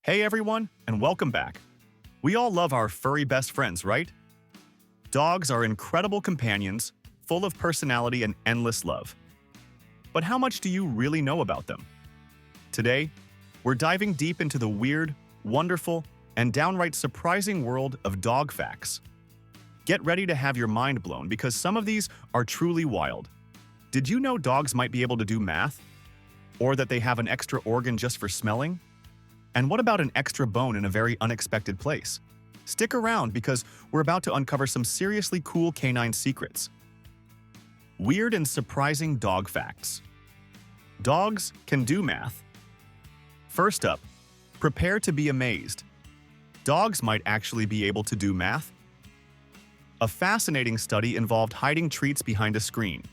Hey everyone, and welcome back. We all love our furry best friends, right? Dogs are incredible companions, full of personality and endless love. But how much do you really know about them? Today, we're diving deep into the weird, wonderful, and downright surprising world of dog facts. Get ready to have your mind blown because some of these are truly wild. Did you know dogs might be able to do math? Or that they have an extra organ just for smelling? And what about an extra bone in a very unexpected place? Stick around because we're about to uncover some seriously cool canine secrets. Weird and surprising dog facts. Dogs can do math. First up, prepare to be amazed. Dogs might actually be able to do math. A fascinating study involved hiding treats behind a screen.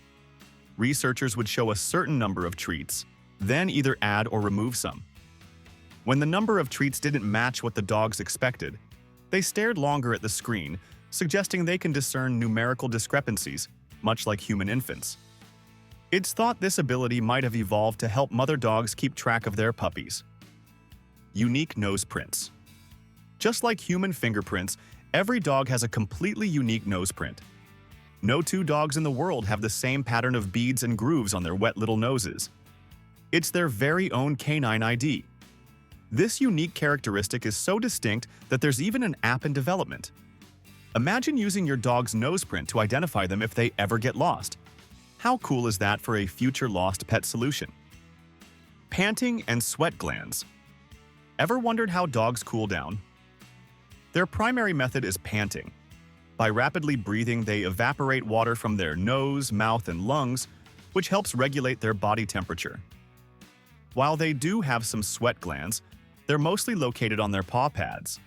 Researchers would show a certain number of treats, then either add or remove some. When the number of treats didn't match what the dogs expected, they stared longer at the screen, suggesting they can discern numerical discrepancies, much like human infants. It's thought this ability might have evolved to help mother dogs keep track of their puppies. Unique nose prints. Just like human fingerprints, every dog has a completely unique nose print. No two dogs in the world have the same pattern of beads and grooves on their wet little noses. It's their very own canine ID. This unique characteristic is so distinct that there's even an app in development. Imagine using your dog's nose print to identify them if they ever get lost. How cool is that for a future lost pet solution? Panting and sweat glands. Ever wondered how dogs cool down? Their primary method is panting. By rapidly breathing, they evaporate water from their nose, mouth, and lungs, which helps regulate their body temperature. While they do have some sweat glands, they're mostly located on their paw pads.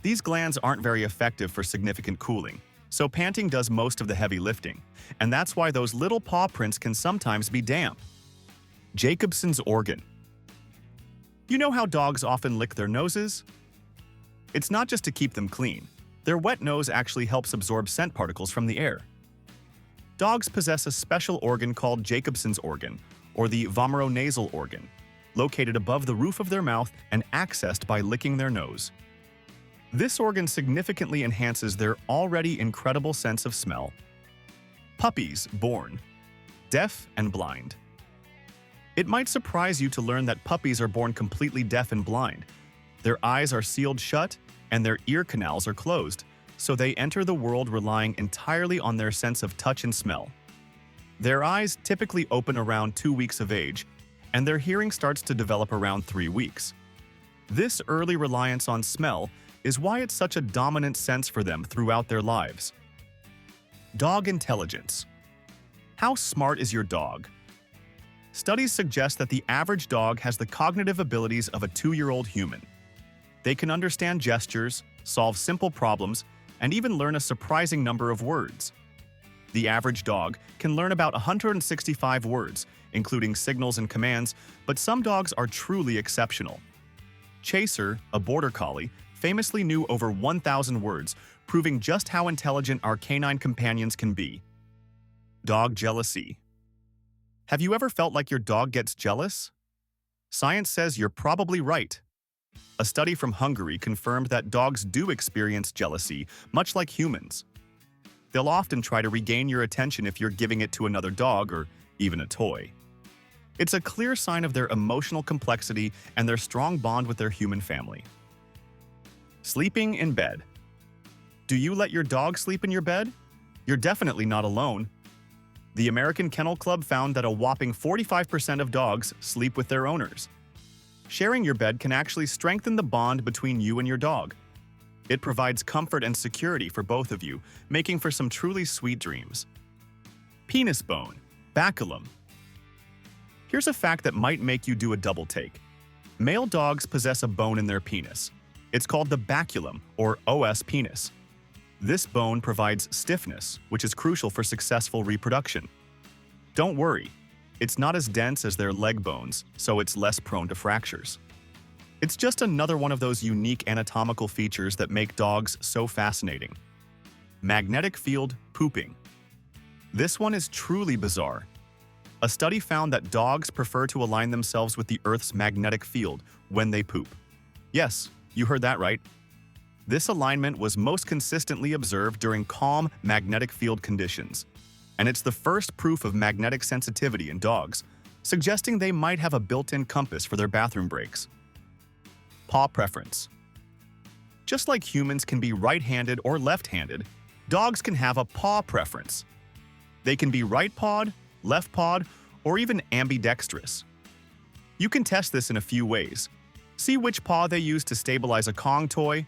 These glands aren't very effective for significant cooling, so panting does most of the heavy lifting, and that's why those little paw prints can sometimes be damp. Jacobson's organ. You know how dogs often lick their noses? It's not just to keep them clean. Their wet nose actually helps absorb scent particles from the air. Dogs possess a special organ called Jacobson's organ, or the vomeronasal organ, located above the roof of their mouth and accessed by licking their nose. This organ significantly enhances their already incredible sense of smell. Puppies born deaf and blind. It might surprise you to learn that puppies are born completely deaf and blind. Their eyes are sealed shut and their ear canals are closed, so they enter the world relying entirely on their sense of touch and smell. Their eyes typically open around 2 weeks of age, and their hearing starts to develop around 3 weeks. This early reliance on smell is why it's such a dominant sense for them throughout their lives. Dog intelligence. How smart is your dog? Studies suggest that the average dog has the cognitive abilities of a 2-year-old human. They can understand gestures, solve simple problems, and even learn a surprising number of words. The average dog can learn about 165 words, including signals and commands, but some dogs are truly exceptional. Chaser, a border collie, famously knew over 1,000 words, proving just how intelligent our canine companions can be. Dog jealousy. Have you ever felt like your dog gets jealous? Science says you're probably right. A study from Hungary confirmed that dogs do experience jealousy, much like humans. They'll often try to regain your attention if you're giving it to another dog or even a toy. It's a clear sign of their emotional complexity and their strong bond with their human family. Sleeping in bed. Do you let your dog sleep in your bed? You're definitely not alone. The American Kennel Club found that a whopping 45% of dogs sleep with their owners. Sharing your bed can actually strengthen the bond between you and your dog. It provides comfort and security for both of you, making for some truly sweet dreams. Penis bone, baculum. Here's a fact that might make you do a double take. Male dogs possess a bone in their penis. It's called the baculum, or os penis. This bone provides stiffness, which is crucial for successful reproduction. Don't worry, it's not as dense as their leg bones, so it's less prone to fractures. It's just another one of those unique anatomical features that make dogs so fascinating. Magnetic field pooping. This one is truly bizarre. A study found that dogs prefer to align themselves with the Earth's magnetic field when they poop. Yes, you heard that right. This alignment was most consistently observed during calm magnetic field conditions, and it's the first proof of magnetic sensitivity in dogs, suggesting they might have a built-in compass for their bathroom breaks. Paw preference. Just like humans can be right-handed or left-handed, dogs can have a paw preference. They can be right-pawed, left-pawed, or even ambidextrous. You can test this in a few ways. See which paw they use to stabilize a Kong toy,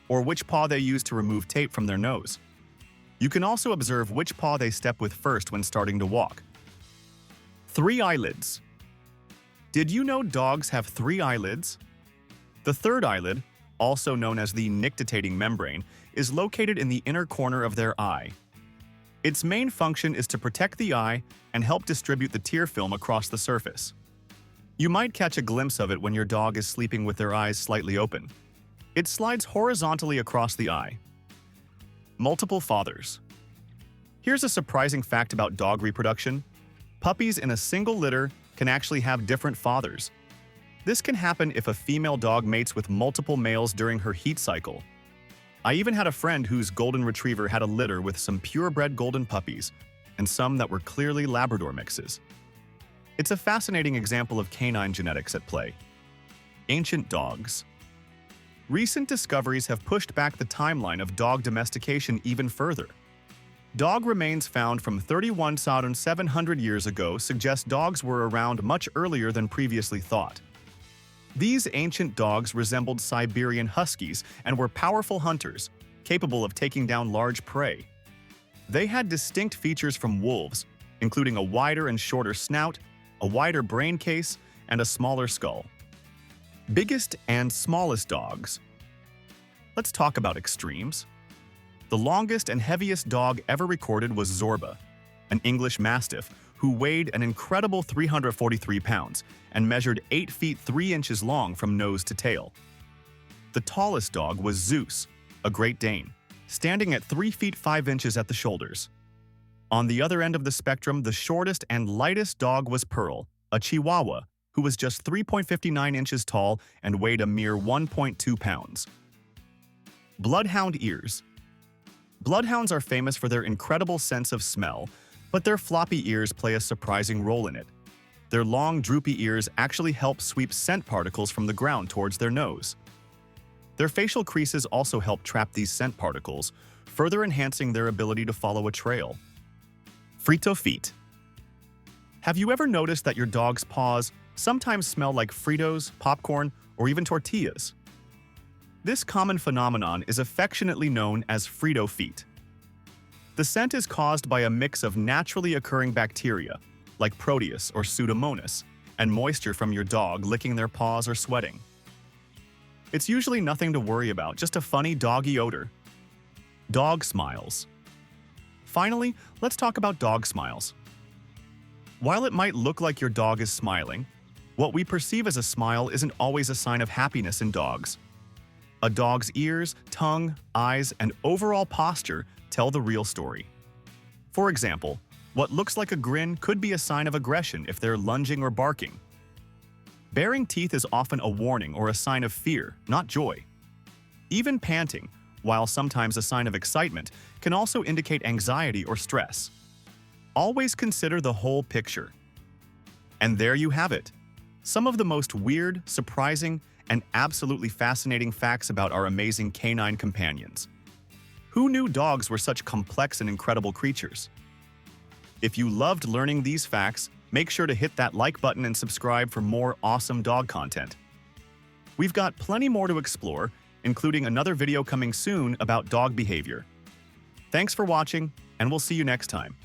or which paw they use to remove tape from their nose. You can also observe which paw they step with first when starting to walk. 3 eyelids. Did you know dogs have 3 eyelids? The third eyelid, also known as the nictitating membrane, is located in the inner corner of their eye. Its main function is to protect the eye and help distribute the tear film across the surface. You might catch a glimpse of it when your dog is sleeping with their eyes slightly open. It slides horizontally across the eye. Multiple fathers. Here's a surprising fact about dog reproduction. Puppies in a single litter can actually have different fathers. This can happen if a female dog mates with multiple males during her heat cycle. I even had a friend whose golden retriever had a litter with some purebred golden puppies and some that were clearly Labrador mixes. It's a fascinating example of canine genetics at play. Ancient dogs. Recent discoveries have pushed back the timeline of dog domestication even further. Dog remains found from 31,700 years ago suggest dogs were around much earlier than previously thought. These ancient dogs resembled Siberian huskies and were powerful hunters, capable of taking down large prey. They had distinct features from wolves, including a wider and shorter snout, a wider brain case, and a smaller skull. Biggest and smallest dogs. Let's talk about extremes. The longest and heaviest dog ever recorded was Zorba, an English Mastiff who weighed an incredible 343 pounds and measured 8 feet 3 inches long from nose to tail. The tallest dog was Zeus, a Great Dane, standing at 3 feet 5 inches at the shoulders. On the other end of the spectrum, the shortest and lightest dog was Pearl, a Chihuahua, who was just 3.59 inches tall and weighed a mere 1.2 pounds. Bloodhound ears. Bloodhounds are famous for their incredible sense of smell, but their floppy ears play a surprising role in it. Their long, droopy ears actually help sweep scent particles from the ground towards their nose. Their facial creases also help trap these scent particles, further enhancing their ability to follow a trail. Frito feet. Have you ever noticed that your dog's paws sometimes smell like Fritos, popcorn, or even tortillas? This common phenomenon is affectionately known as Frito feet. The scent is caused by a mix of naturally occurring bacteria, like Proteus or Pseudomonas, and moisture from your dog licking their paws or sweating. It's usually nothing to worry about, just a funny doggy odor. Dog smiles. Finally, let's talk about dog smiles. While it might look like your dog is smiling, what we perceive as a smile isn't always a sign of happiness in dogs. A dog's ears, tongue, eyes, and overall posture tell the real story. For example, what looks like a grin could be a sign of aggression if they're lunging or barking. Baring teeth is often a warning or a sign of fear, not joy. Even panting, while sometimes a sign of excitement, can also indicate anxiety or stress. Always consider the whole picture. And there you have it. Some of the most weird, surprising, and absolutely fascinating facts about our amazing canine companions. Who knew dogs were such complex and incredible creatures? If you loved learning these facts, make sure to hit that like button and subscribe for more awesome dog content. We've got plenty more to explore, including another video coming soon about dog behavior. Thanks for watching, and we'll see you next time.